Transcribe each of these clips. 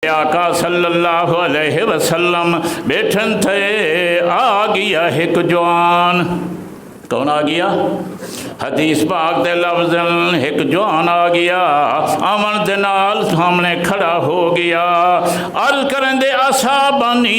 آقا صلی اللہ علیہ وسلم بیٹھن تھے، آ گیا ایک جوان. کون آ گیا؟ حدیث پاک دے لفظ ایک جوان آ گیا، آمن دے نال سامنے کھڑا ہو گیا. عرض کرن دے اصحابنی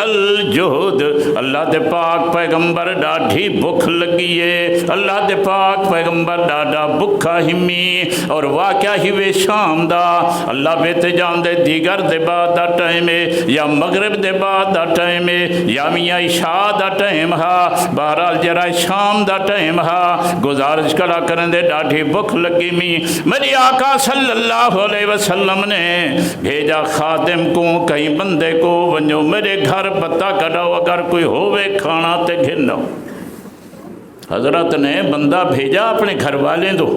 الجہد، اللہ دے پاک پیغمبر ڈاڈھی بھوک لگی ہے، اللہ دے پاک پیغمبر ڈاڈا بھکھا ہمی. اور واقعہ ہی وے شام دا، اللہ بیتے جان دے دیگر دے بعد دا ٹائم ہے، یا مغرب دے بعد دا ٹائم ہے، یا میاں عشاء دا ٹائم ہا. بہرحال جرا شام دا ٹائم ہا. گزارش کڑا کرن دے ڈاڈھی بھوک لگی می. میری آقا صلی اللہ علیہ وسلم نے بھیجا خادم کو، کئی بندے کو ونجو میرے گھر پتہ کڈاؤ، اگر کوئی ہووے کھانا تے گھنو. حضرت نے بندہ بھیجا اپنے گھر والے دو.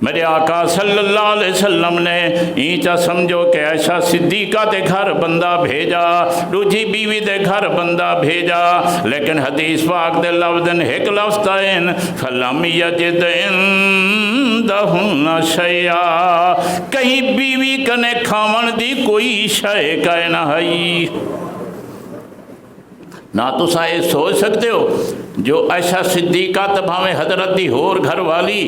میرے آقا صلی اللہ علیہ وسلم نے اینچا سمجھو کہ عائشہ صدیقہ دے گھر بندہ بھیجا، دوجی بیوی دے گھر بندہ بھیجا، لیکن حدیث پاک دے لفظن ایک لفظ تائن فَلَمْ يَجِدْ عِنْدَهُنَّ شَيْئًا، کہیں بیوی کنے کھاون دی کوئی شے کائے نہ ہئی. نہ تو سائے سوچ سکتے ہو جو عائشہ صدیقہ تبھاویں حضرت دی ہور گھر والی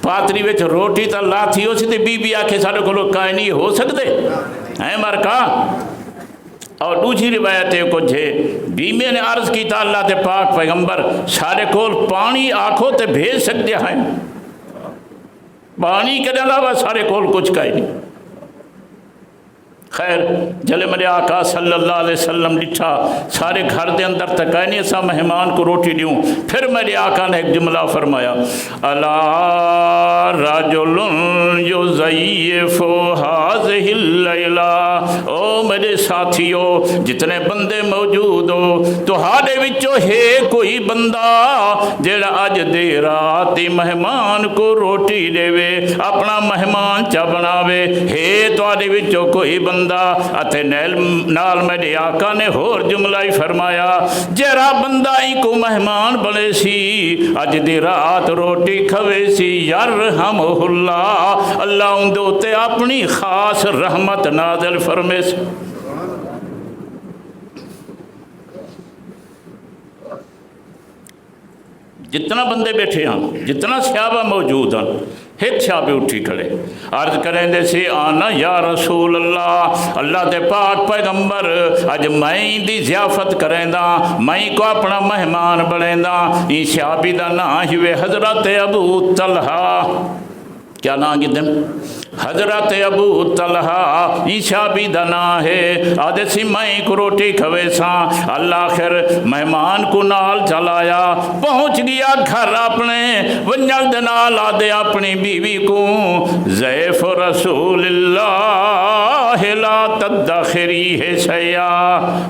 پاتری وچ روٹی تا لاتی ہو سی تے بی بی آکھے ساڑے کو لوگ کائے نہیں ہو سکتے ہیں مرکا. اور دوسری روایتیں کچھ ہے، بیوی نے عرض کی تا اللہ تے پاک پیغمبر ساڑے کول پانی آکھو تے بھیج سکتے ہیں، پانی کے علاوہ ساڑے کول کچھ کائے نہیں. خیر جلے میرے آقا صلی اللہ علیہ وسلم لٹھا سارے گھر دے اندر تکائنی سا مہمان کو روٹی دیوں. پھر میرے آقا نے ایک جملہ فرمایا، الا رجل یضیف هذه اللیلہ، او میرے ساتھیو جتنے بندے موجود ہو تو ہاڑے وچوں ہے کوئی بندہ جیڑا اج دے رات مہمان کو روٹی دے وے، اپنا مہمان چا بناوے. ہے تو آڑے وچوں کوئی بندہ اتے نال میرے آقا نے ہور جملہ ہی فرمایا، جیرا بندہ ہی کو مہمان بنے سی اج دی رات روٹی کھوے سی، یرحمہ اللہ، اللہ ان دوتے اپنی خاص رحمت نازل فرمے سی. جتنا بندے بیٹھے ہیں، جتنا صحابہ موجود ہیں، ایک صحابی اٹھی کھڑے عرض کریں دے سی، آنا یا رسول اللہ، اللہ دے پاک پیغمبر اج میں دی ضیافت کریں دا، میں کو اپنا مہمان بنیں دا. این صحابی دا نام ہوئے حضرت ابو طلحہ. کیا نام کی دن؟ حضرت ابو طلحہ. عیشا بھی دنا ہے آدھے سی میں کو روٹی کھوے سا. اللہ خیر مہمان کو نال چلایا، پہنچ گیا گھر اپنے ونجل دنال آدھے اپنی بیوی کو، ضیف رسول اللہ لا تدخری ہے شیا.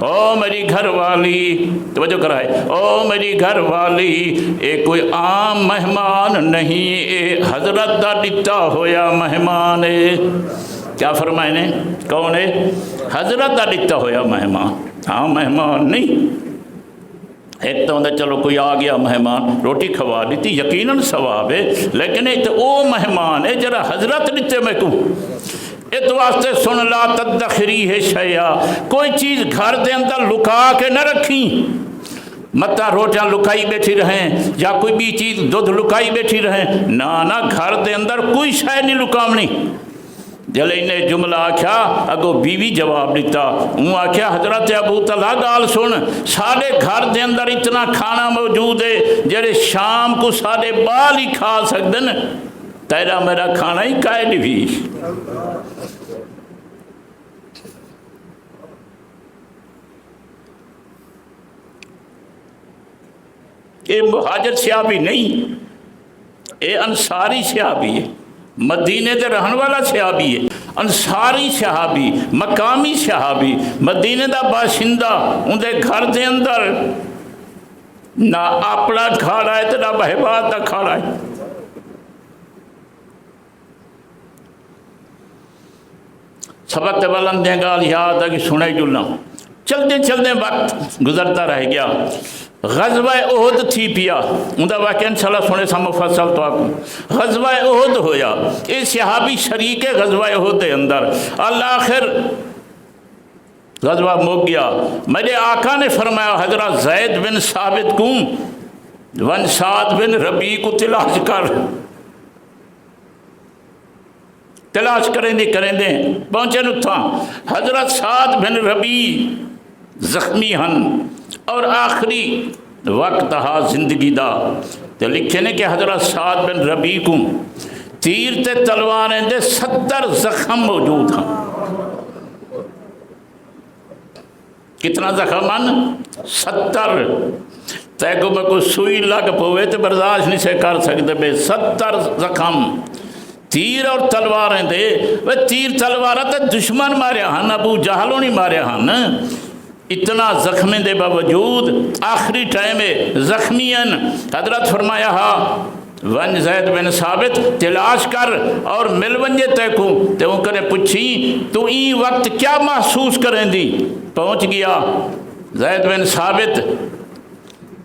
او میری گھر والی، توجہ کرائے، او میری گھر والی، اے کوئی عام مہمان نہیں، اے حضرت دا ڈٹا ہویا مہمان. کیا فرمائے نے؟ کون ہے؟ حضرت دا ڈٹا ہویا مہمان، ہاں مہمان نہیں. ایک تو اندر چلو کوئی آ گیا مہمان روٹی کھوا دیتی یقیناً ثواب ہے، لیکن ایک تو او مہمان ہے جرا حضرت ڈٹے میں کو اس واسطے سن لا تدخری ہے شیا، کوئی چیز گھر دے اندر لکا کے نہ رکھیں، متا روٹیاں لکائی بیٹھی رہیں یا کوئی بھی چیز دودھ لکائی بیٹھی رہیں، نہ گھر دے اندر کوئی شے نہیں لکامنی. جلے انہیں جملہ آکھیا اگو بیوی جواب دیتا، ہوں آکھیا حضرت ابو طلحہ گال سن، سارے گھر دے اندر اتنا کھانا موجود ہے جڑے شام کو سارے بال ہی کھا سکتے ہیں، تیرا میرا کھانا ہی کائے نہیں بھی. یہ مہاجر صحابی نہیں، یہ انصاری صحابی ہے، مدینے دے رہن والا صحابی ہے، انصاری صحابی، مقامی صحابی، مدینے دا باشندہ. ان دے گھر دے اندر نہ اپنا کھاڑا ہے تو نہ بہباد دا کھاڑا ہے. سبق تے بلند دیں گال یاد ہے کہ سنے جلنا. چلتے چلتے وقت گزرتا رہ گیا. غزوہ احد تھی پیا اندر واقعہ انشاءاللہ سنے سا مفصل تو آکوں غزوہ احد ہویا اے صحابی شریک غزوہ احد دے اندر الآخر غزوہ مک گیا میرے آقا نے فرمایا حضرت زید بن ثابت کو ون سعد بن ربی کو تلاش کریں دے پہنچے نو تھا حضرت سعد بن ربی زخمی ہن اور آخری وقت ہا زندگی دا تو لکھے نے کہ حضرت سعد بن ربی کو تیر تے تلواریں دے 70 زخم موجود ہیں کتنا زخم ہیں 70 تے کو میں کو سوئی لگ پوے تو برداشت نہیں سے کر سکتے بے 70 زخم تیر اور تلواریں دے وہ تیر تلوارہ تے دشمن ماریا ہن ابو جہلوں نہیں ماریا ہن اتنا زخمی دے باوجود آخری ٹائم زخمین حضرت فرمایا ہا ون زید بن ثابت تلاش کر اور مل ونجے تے کو تے وہ کرے پچھی تو ای وقت کیا محسوس کریں دی پہنچ گیا زید بن ثابت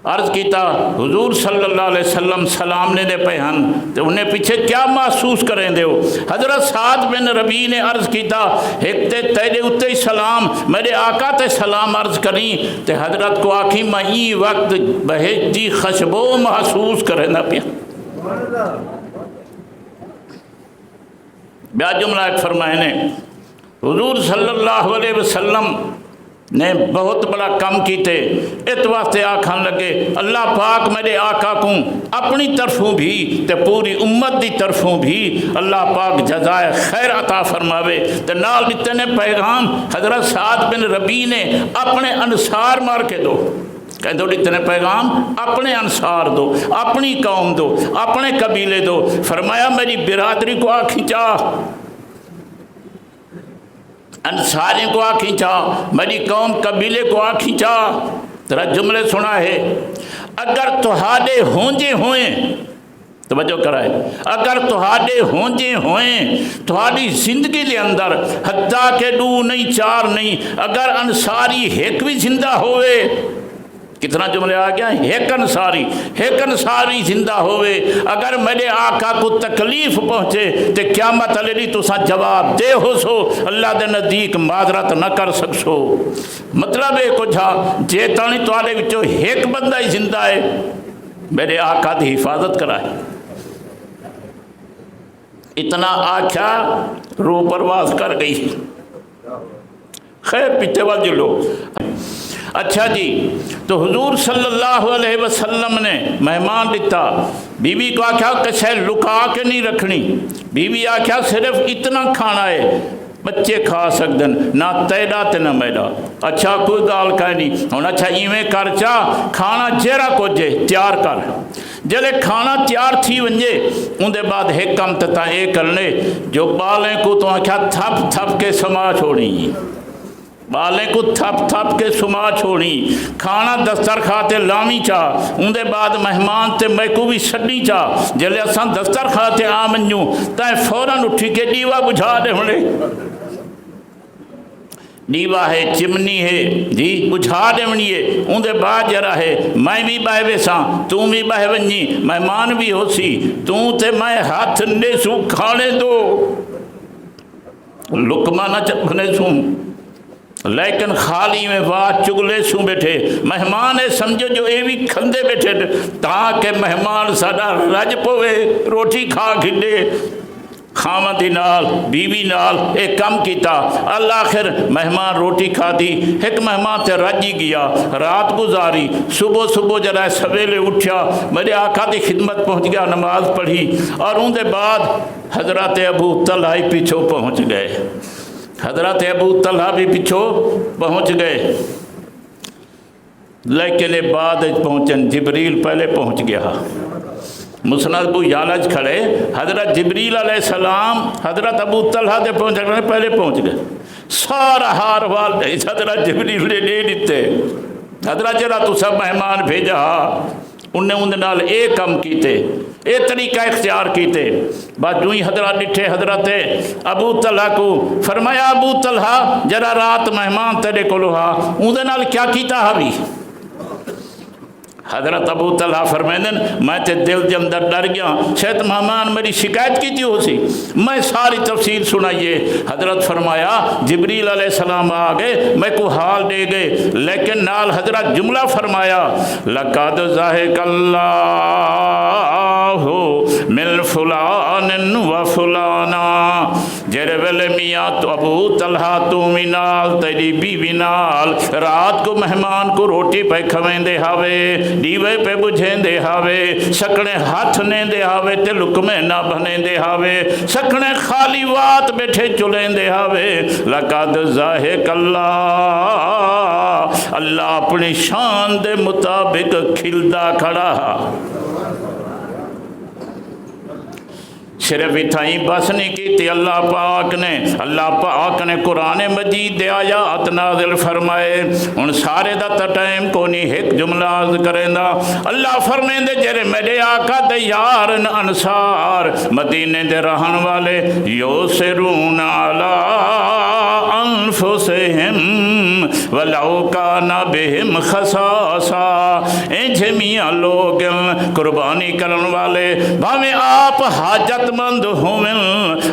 عرض کیتا حضور صلی اللہ علیہ وسلم سلام نے دے پہن تو انہیں پیچھے کیا محسوس کریں دے ہو حضرت سعد بن ربی نے عرض کیتا ایک تے تیرے اتے ہی سلام میرے آقا تے سلام عرض کریں تے حضرت کو آکھی میں ای وقت بہجتی خشبو محسوس کریں نہ پیا بیا جملہ ایک فرمائے نے حضور صلی اللہ علیہ وسلم نے بہت بڑا کم کیتے اس واسطے آکھن لگے اللہ پاک میرے آقا کو اپنی طرفوں بھی تے پوری امت دی طرفوں بھی اللہ پاک جزائے خیر عطا فرماوے تے نال اتنے پیغام حضرت سعد بن ربی نے اپنے انصار مار کے دو کہہ دو اتنے پیغام اپنے انصار دو اپنی قوم دو اپنے قبیلے دو فرمایا میری برادری کو آ کھینچا انصاری کو آ کھینچا میری قوم قبیلے کو آ کھینچا ترا جملے سنا ہے اگر تہاڈے ہونجے ہوئیں توجہ کرائے اگر تہاڈے ہونجے ہوئیں تہاڈی زندگی دے اندر حتیٰ کہ 2 نہیں 4 نہیں اگر انصاری ایک بھی زندہ ہوئے کتنا جملے آ گیا ایک انصاری زندہ ہوئے اگر میرے آقا کو تکلیف پہنچے تو قیامت علیہ تو سا جواب دے ہو سو اللہ دے نزدیک معذرت نہ کر سکسو مطلب ہے کچھ جے تانی توالے وچوں ایک بندہ ہی زندہ ہے میرے آقا دی حفاظت کرائے اتنا آکھا روح پرواز کر گئی خیر پیچھے واجہ لو اچھا جی تو حضور صلی اللہ علیہ وسلم نے مہمان دیتا بی بی کو آکھا کسے لکا کے نہیں رکھنی بی بی آکھا صرف اتنا کھانا ہے بچے کھا سکدن نہ تیڑا تے نہ میڑا اچھا کوئی گال کہہ نہیں ہوں اچھا ایویں کر چا کھانا جیرا کو جے تیار کر جلے کھانا تیار تھی ونجے اندے بعد ایک کم تتا اے کرنے جو بالیں کو تو آکھا تھپ تھپ کے سما چھوڑی بالیں کو تھپ تھپ کے سما چھوڑی کھانا دستر کھاتے لامی چاہ اندے بعد مہمان تے میں کو بھی سڈی چاہ جلے اساں دستر کھاتے آمنیوں تائیں فوراں اٹھی کے ڈیوا بجھا دے ہونے ڈیوا ہے چمنی ہے جی بجھا دے ہونی ہے اندے بعد جرا ہے میں بھی بہ ویساں تو بھی بہ ونجی مہمان بھی ہو سی تو تے میں ہاتھ نے سو کھانے دو لکمہ نہ چکھنے سوں لیکن خالی میں بات چگلے سوں بیٹھے مہمان سمجھو جو اے بھی کھندے بیٹھے تاکہ مہمان ساڈا رج پوے روٹی کھا کھڈے خامدی نال بیوی نال ایک کم کیتا آخر مہمان روٹی کھا دی ایک مہمان تے رجی گیا رات گزاری صبح جرائے سویلے اٹھیا میرے آقا دی خدمت پہنچ گیا نماز پڑھی اور ان دے بعد حضرت ابو طلحہ پیچھو پہنچ گئے حضرت ابو طلحہ بھی پیچھو پہنچ گئے لیکن بعد پہنچن جبریل پہلے پہنچ گیا مسند ابو یالج کھڑے حضرت جبریل علیہ السلام حضرت ابو طلحہ دے پہنچ پہلے پہنچ گئے سارا ہار وال حضرت جبریل نے لے دیتے حضرت جرا تو سب مہمان بھیجا انہیں اندے نال اے کم کیتے اے طریقہ اختیار کیتے بعد جو ہی حضرت ڈٹھے حضرت ابو طلحہ کو فرمایا ابو طلحہ جرا رات مہمان تیرے کو لوہا اندے نال کیا کیتا بھی حضرت ابو طلحہ فرمائیں میں تے دل کے اندر ڈر گیا شاید مہمان میری شکایت کی ہو سی، میں ساری تفصیل سنائیے۔ حضرت فرمایا جبریل علیہ السلام آ گئے میں کو حال دے گئے، لیکن نال حضرت جملہ فرمایا لقد ضحک اللہ من فلان و فلانا، جڑے ویلے میاں تو ابو طلحہ تو بھی نال تیری بیوی نال رات کو مہمان کو روٹی پہ کھویندے ہاوے، دیوے پہ بجھیندے ہاوے، سکنے ہاتھ نیندے ہاوے تے لکمے نہ بھنیندے ہاوے، سکنے خالی وات بیٹھے چلیندے ہاوے، لقد ضحک اللہ، اللہ اپنی شان دے مطابق کھلدا کھڑا۔ صرف اتھائی بس نہیں کی تھی، اللہ پاک نے قرآن مجید دے آیات نازل فرمائے۔ ان سارے دا تا ٹائم کو نہیں ایک جملہ عرض کریں دا۔ اللہ فرمائیں دے جرے میرے آقا دے یارن انصار مدینے دے رہن والے یوسرون علی انفسہم ولو کان بہم خصاصہ، اے جمیع لوگ قربانی کرن والے بھاویں آپ حاجت مند ہومن،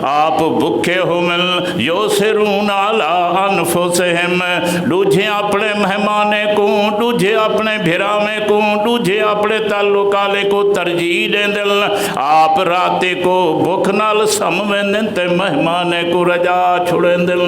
آپ بکھے ہومن، یوسرون علی انفسہم، دوجھے اپنے مہمانے کو، دوجھے اپنے بھرامے کو، دوجھے اپنے تعلقالے کو ترجیح دیں دل، آپ راتے کو بکھ نال سمویں دیں تے مہمانے کو رجا چھوڑیں دل۔